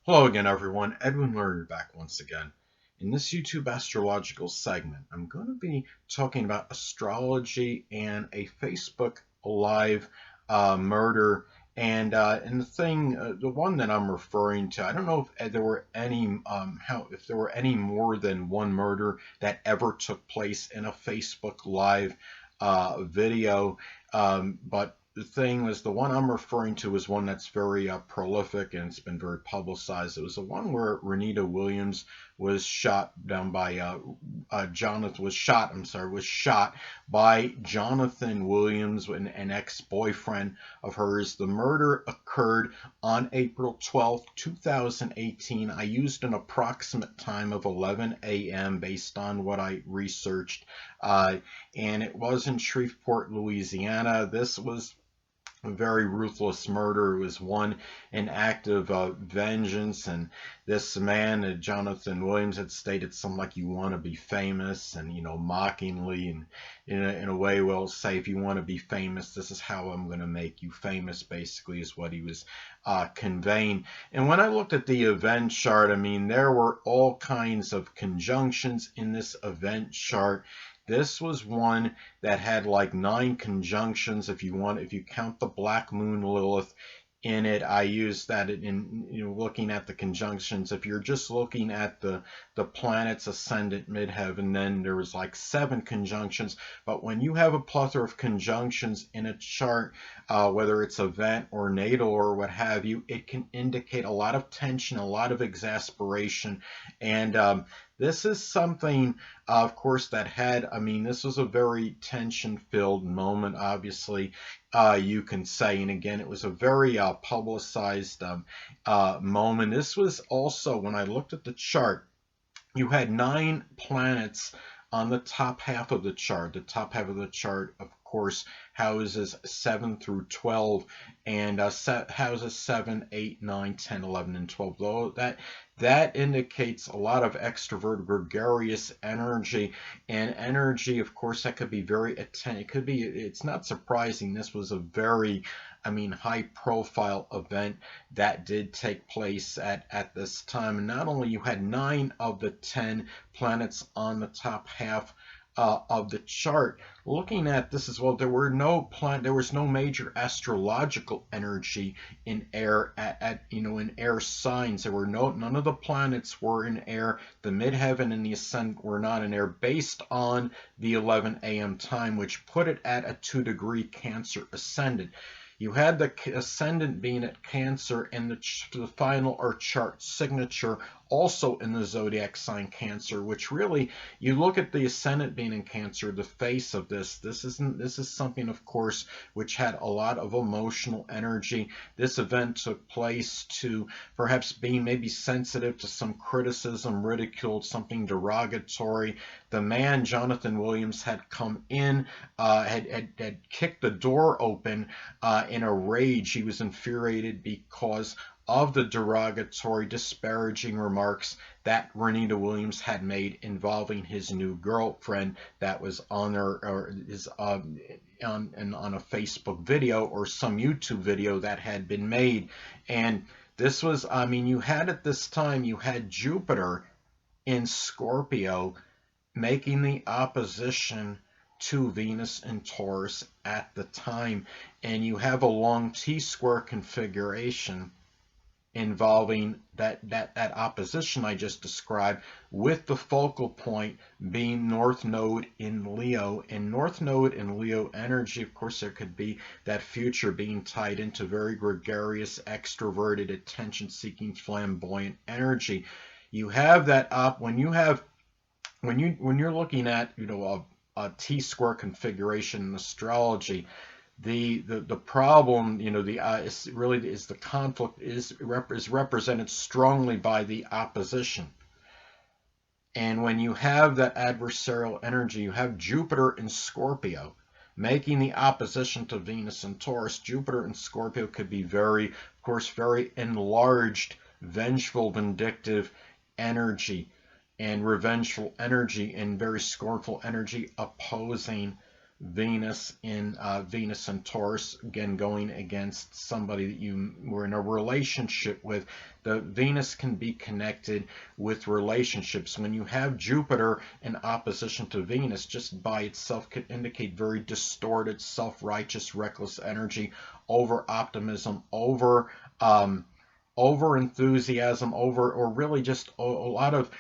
Hello again, everyone. Edwin Lerner back once again. In this YouTube astrological segment, I'm going to be talking about astrology and a Facebook Live murder. And the one that I'm referring to, I don't know if there were any, if there were any more than one murder that ever took place in a Facebook Live video, but the thing was, the one I'm referring to is one that's very prolific and it's been very publicized. It was the one where Ronita Williams was shot down by was shot by Jonathan Williams, an ex-boyfriend of hers. The murder occurred on April 12th, 2018. I used an approximate time of 11 a.m. based on what I researched, and it was in Shreveport, Louisiana. This was a very ruthless murder. It was one an act of vengeance, and this man, Jonathan Williams, had stated something like, "You want to be famous," and mockingly, and in a way, well, say, if you want to be famous, this is how I'm going to make you famous. Basically, is what he was conveying. And when I looked at the event chart, I mean, there were all kinds of conjunctions in this event chart. This was one that had like 9 conjunctions. If you count the black moon Lilith in it, I used that in looking at the conjunctions. If you're just looking at the planets ascendant midheaven, then there was like 7 conjunctions. But when you have a plethora of conjunctions in a chart, whether it's event or natal or what have you, it can indicate a lot of tension, a lot of exasperation, and this is something, of course, that this was a very tension-filled moment, obviously, you can say. And again, it was a very publicized moment. This was also, when I looked at the chart, you had 9 planets on the top half of the chart. The top half of the chart, of course, houses 7 through 12, and houses 7, 8, 9, 10, 11, and 12. Though that indicates a lot of extrovert, gregarious energy, and energy, of course, that could be very attentive. It's not surprising. This was a very, high-profile event that did take place at this time. And not only you had 9 of the 10 planets on the top half of the chart. Looking at this as well, there was no major astrological energy in air in air signs. There were none of the planets were in air. The midheaven and the ascendant were not in air, based on the 11 a.m. time, which put it at a 2-degree Cancer ascendant. You had the ascendant being at Cancer, and the final or chart signature also in the zodiac sign Cancer, which really, you look at the ascendant being in Cancer, the face of this is something, of course, which had a lot of emotional energy. This event took place to perhaps being maybe sensitive to some criticism, ridiculed, something derogatory. The man, Jonathan Williams, had come in, had kicked the door open in a rage. He was infuriated because of the derogatory, disparaging remarks that Ronita Williams had made involving his new girlfriend that was on on a Facebook video or some YouTube video that had been made. And this was, you had at this time, you had Jupiter in Scorpio making the opposition to Venus and Taurus at the time, and you have a long T-square configuration involving that opposition I just described, with the focal point being North Node in Leo. And North Node in Leo energy, of course, there could be that future being tied into very gregarious, extroverted, attention-seeking, flamboyant energy. You have that when you're looking at a T-square configuration in astrology. The problem, is the conflict is represented strongly by the opposition. And when you have that adversarial energy, you have Jupiter in Scorpio making the opposition to Venus and Taurus. Jupiter in Scorpio could be very enlarged, vengeful, vindictive energy, and revengeful energy, and very scornful energy, opposing Venus in Taurus, again going against somebody that you were in a relationship with. The Venus can be connected with relationships. When you have Jupiter in opposition to Venus, just by itself could indicate very distorted, self-righteous, reckless energy, over optimism, over enthusiasm, or really just a lot of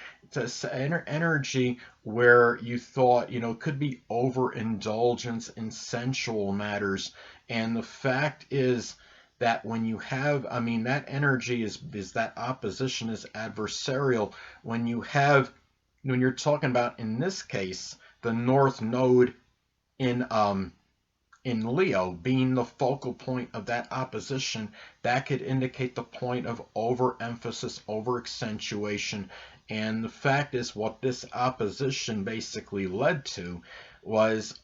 energy where you thought, could be overindulgence in sensual matters. And the fact is that when you have, that energy is that opposition is adversarial. When you're talking about, in this case, the North Node in Leo being the focal point of that opposition, that could indicate the point of overemphasis, over accentuation. And the fact is, what this opposition basically led to was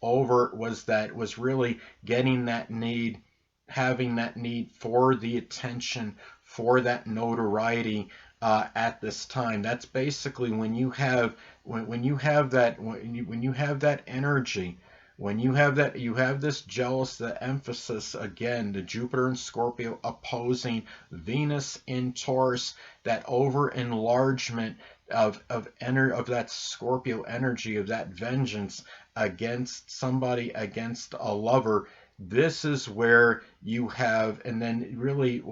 really getting that need, having that need for the attention, for that notoriety at this time. That's basically when you have that energy. When you have that, you have this jealous, the emphasis, again, the Jupiter in Scorpio opposing Venus in Taurus, that over enlargement of that Scorpio energy, of that vengeance against somebody, against a lover. This is where you have, and then really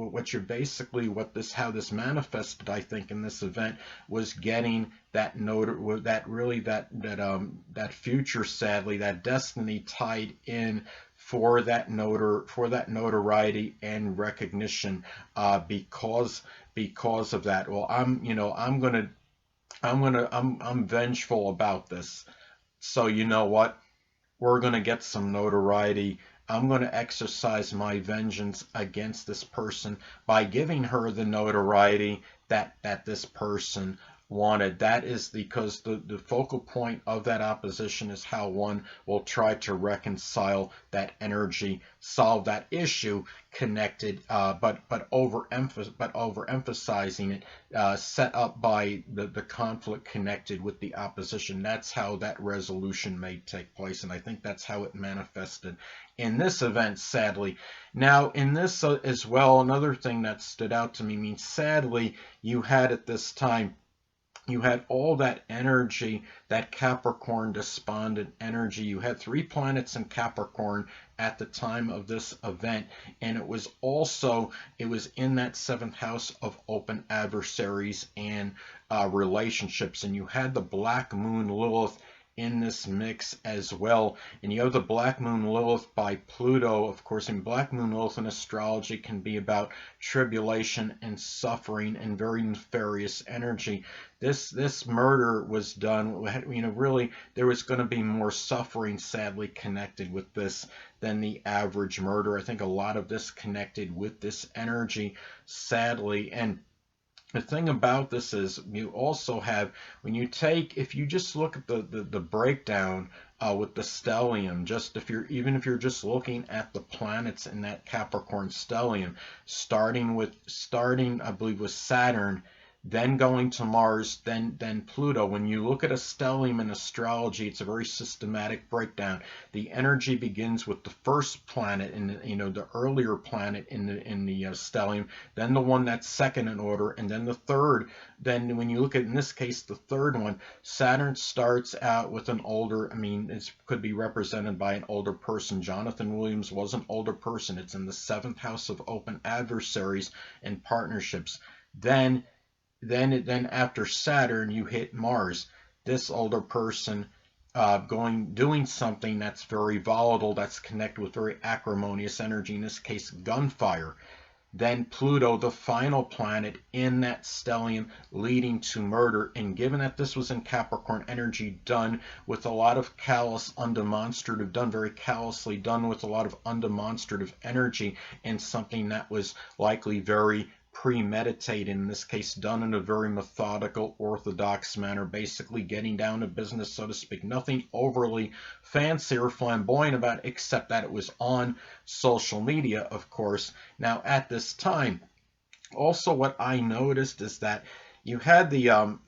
how this manifested, I think, in this event, was getting that future, sadly, that destiny tied in for that notoriety and recognition, because of that. Well, I'm vengeful about this. So you know what? We're gonna get some notoriety. I'm going to exercise my vengeance against this person by giving her the notoriety that this person wanted. That is because the focal point of that opposition is how one will try to reconcile that energy, solve that issue connected, but overemphasizing it, set up by the conflict connected with the opposition. That's how that resolution may take place, and I think that's how it manifested in this event, sadly. Now, in this as well, another thing that stood out to me, sadly, you had at this time, you had all that energy, that Capricorn despondent energy. You had 3 planets in Capricorn at the time of this event, and it was in that 7th house of open adversaries and relationships. And you had the Black Moon Lilith in this mix as well. And you have the Black Moon Lilith by Pluto, of course. And Black Moon Lilith in astrology can be about tribulation and suffering and very nefarious energy. This murder was done, really there was going to be more suffering, sadly, connected with this than the average murder. I think a lot of this connected with this energy, sadly. And the thing about this is, you also have, if you just look at the breakdown with the stellium, even if you're just looking at the planets in that Capricorn stellium, starting I believe with Saturn, then going to Mars, then Pluto. When you look at a stellium in astrology, it's a very systematic breakdown. The energy begins with the first planet, the earlier planet in the stellium, then the one that's second in order, and then the third. Then when you look at, in this case, the third one, Saturn starts out with an older, it could be represented by an older person. Jonathan Williams was an older person. It's in the 7th house of open adversaries and partnerships. Then after Saturn, you hit Mars. This older person doing something that's very volatile, that's connected with very acrimonious energy, in this case, gunfire. Then Pluto, the final planet in that stellium, leading to murder. And given that this was in Capricorn energy, done with a lot of very callously done with a lot of undemonstrative energy, and something that was likely very premeditated, in this case done in a very methodical, orthodox manner, basically getting down to business, so to speak. Nothing overly fancy or flamboyant about it, except that it was on social media, of course. Now, at this time, also what I noticed is that you had the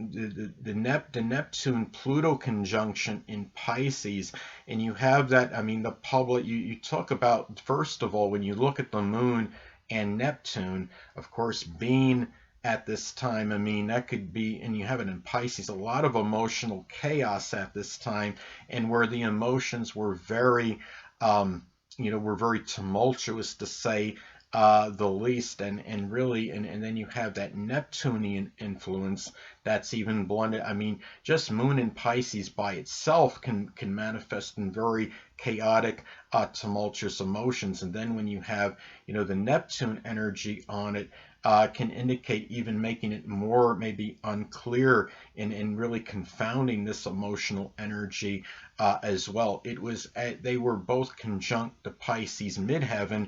Neptune Pluto conjunction in Pisces, and you have that. I mean, the public. You talk about, first of all, when you look at the Moon and Neptune, of course, being at this time. I mean, that could be, and you have it in Pisces, a lot of emotional chaos at this time, and where the emotions were very, were very tumultuous, to say the least, and really, and then you have that Neptunian influence that's even blended. I mean, just Moon in Pisces by itself can manifest in very chaotic, tumultuous emotions, and then when you have, the Neptune energy on it, can indicate, even making it more maybe unclear, and really confounding this emotional energy as well. They were both conjunct to Pisces midheaven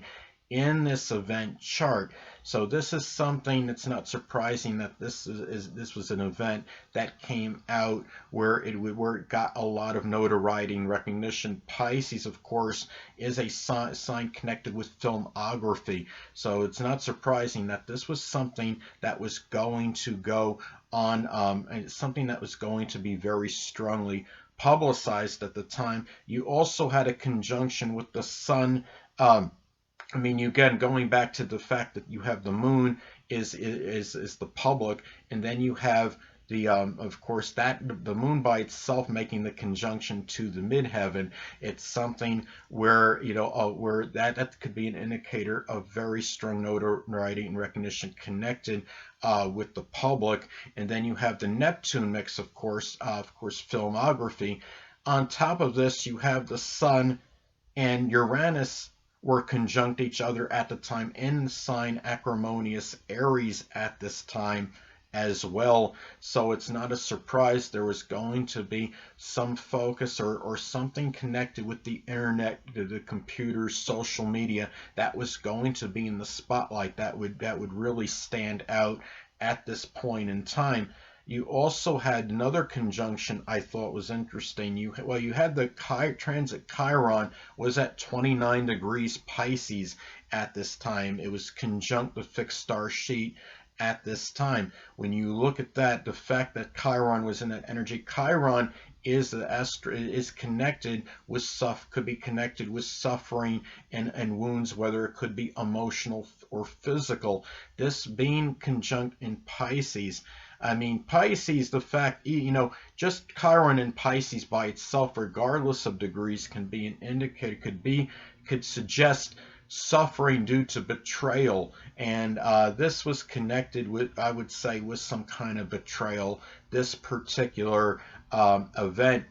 in this event chart. So this is something that's not surprising that this was an event that came out where it got a lot of notoriety and recognition. Pisces, of course, is a sign connected with filmography, so it's not surprising that this was something that was going to go on, something that was going to be very strongly publicized at the time. You also had a conjunction with the Sun. I mean, again, going back to the fact that you have the Moon is the public, and then you have the of course, that the Moon by itself making the conjunction to the midheaven. It's something where, where that could be an indicator of very strong notoriety and recognition connected with the public. And then you have the Neptune mix, of course, filmography. On top of this, you have the Sun and Uranus were conjunct each other at the time in the sign acrimonious Aries at this time as well. So it's not a surprise there was going to be some focus, or something connected with the internet, the computers, social media, that was going to be in the spotlight, that would really stand out at this point in time. You also had another conjunction I thought was interesting. You had the transit Chiron was at 29 degrees Pisces at this time. It was conjunct the fixed star sheet at this time. When you look at that, the fact that Chiron was in that energy, Chiron is connected with could be connected with suffering and wounds, whether it could be emotional or physical. This being conjunct in Pisces. I mean, Pisces, the fact, just Chiron in Pisces by itself, regardless of degrees, can be an indicator, could suggest suffering due to betrayal. And this was connected with, I would say, with some kind of betrayal, this particular event.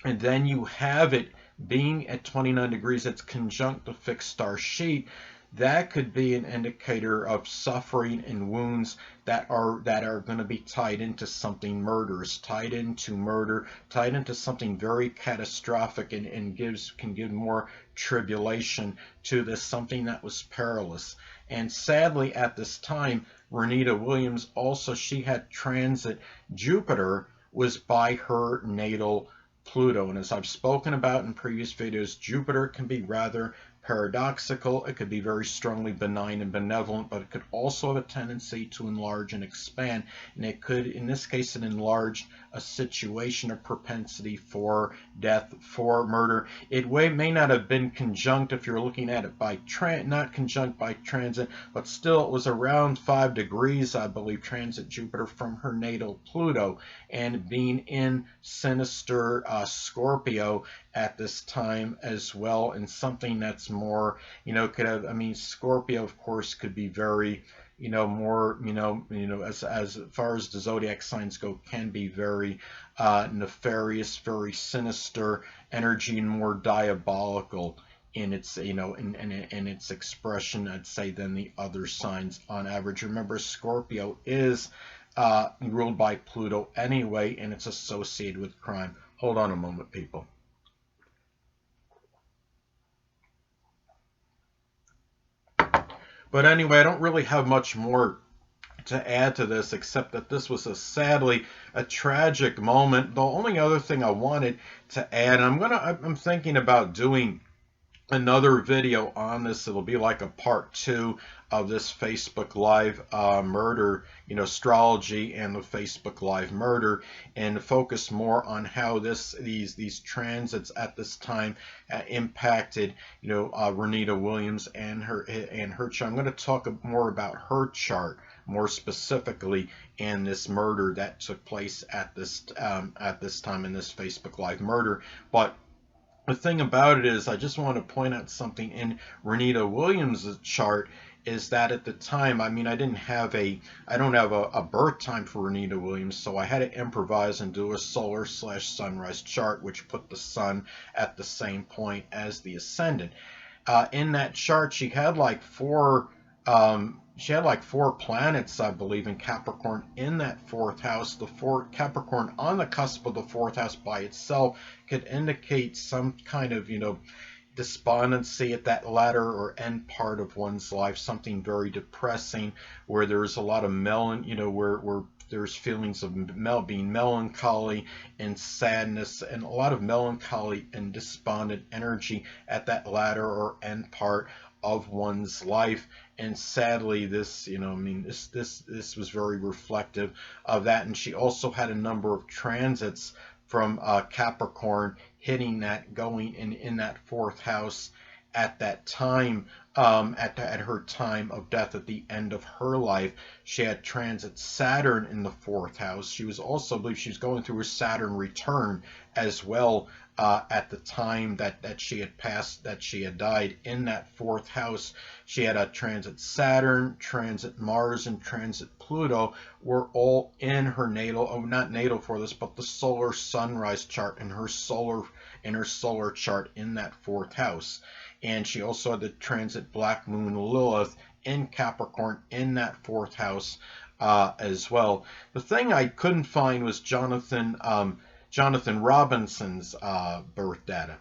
And then you have it being at 29 degrees, it's conjunct the fixed star sheet. That could be an indicator of suffering and wounds that are going to be tied into something murderous, tied into murder, tied into something very catastrophic, and can give more tribulation to this, something that was perilous. And sadly, at this time, Ronita Williams also, she had transit Jupiter was by her natal Pluto. And as I've spoken about in previous videos, Jupiter can be rather paradoxical. It could be very strongly benign and benevolent, but it could also have a tendency to enlarge and expand. And it could, in this case, it enlarged a situation, a propensity for death, for murder. It may not have been conjunct if you're looking at it by not conjunct by transit, but still it was around 5 degrees, I believe, transit Jupiter from her natal Pluto, and being in sinister Scorpio at this time as well, and something that's more, could have, I mean, Scorpio, of course, could be very, more, as far as the zodiac signs go, can be very nefarious, very sinister energy, and more diabolical in its, in its expression, I'd say, than the other signs on average. Remember, Scorpio is ruled by Pluto anyway, and it's associated with crime. Hold on a moment, people. But anyway, I don't really have much more to add to this, except that this was sadly a tragic moment. The only other thing I wanted to add, I'm thinking about doing another video on this. It'll be like a part 2 of this Facebook Live murder, astrology and the Facebook Live murder, and focus more on how these transits at this time impacted, Ronita Williams and her chart. I'm going to talk more about her chart more specifically in this murder that took place at this time in this Facebook Live murder. But the thing about it is, I just want to point out something in Ronita Williams' chart is that at the time, I don't have a birth time for Ronita Williams, so I had to improvise and do a solar/sunrise chart, which put the sun at the same point as the ascendant. In that chart, she had like four planets, I believe, in Capricorn in that fourth house. The fourth Capricorn on the cusp of the fourth house by itself could indicate some kind of, despondency at that latter or end part of one's life, something very depressing, where there's a lot of where there's feelings of being melancholy and sadness, and a lot of melancholy and despondent energy at that latter or end part of one's life. And sadly, this was very reflective of that. And she also had a number of transits from Capricorn hitting that, going in that fourth house at that time, at her time of death, at the end of her life. She had transit Saturn in the fourth house. She was also, I believe she was going through a Saturn return as well, at the time that she had passed, that she had died. In that fourth house, she had a transit Saturn, transit Mars, and transit Pluto were all in her natal, not natal for this, but the solar sunrise chart in her solar chart in that fourth house. And she also had the transit Black Moon Lilith in Capricorn in that fourth house as well. The thing I couldn't find was Jonathan Robinson's birth data.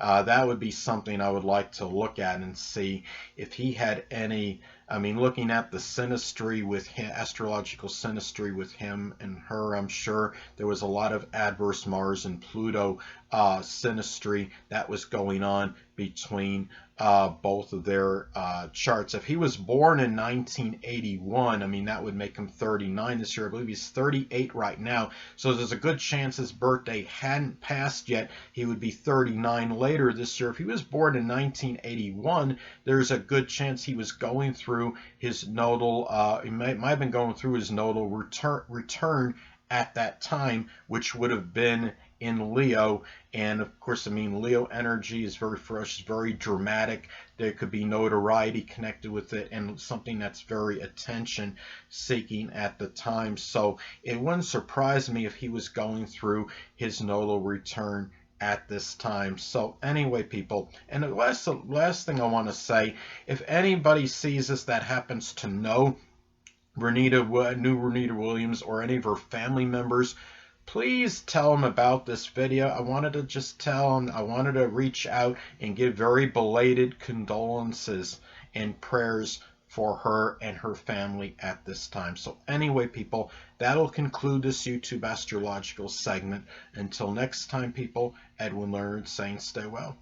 That would be something I would like to look at and see if he had any. Looking at the synastry with him, astrological synastry with him and her, I'm sure there was a lot of adverse Mars and Pluto synastry that was going on between both of their charts. If he was born in 1981, that would make him 39 this year. I believe he's 38 right now. So there's a good chance his birthday hadn't passed yet. He would be 39 later this year. If he was born in 1981, there's a good chance he was going through his nodal, he might have been going through his nodal return at that time, which would have been in Leo. And of course, Leo energy is very fresh, very dramatic. There could be notoriety connected with it, and something that's very attention seeking at the time. So it wouldn't surprise me if he was going through his nodal return at this time. So anyway, people, and the last thing I want to say, if anybody sees this that happens to know Ronita Williams or any of her family members, please tell them about this video. I wanted to just tell them, I wanted to reach out and give very belated condolences and prayers for her and her family at this time. So anyway, people, that'll conclude this YouTube astrological segment. Until next time, people, Edwin Leonard saying stay well.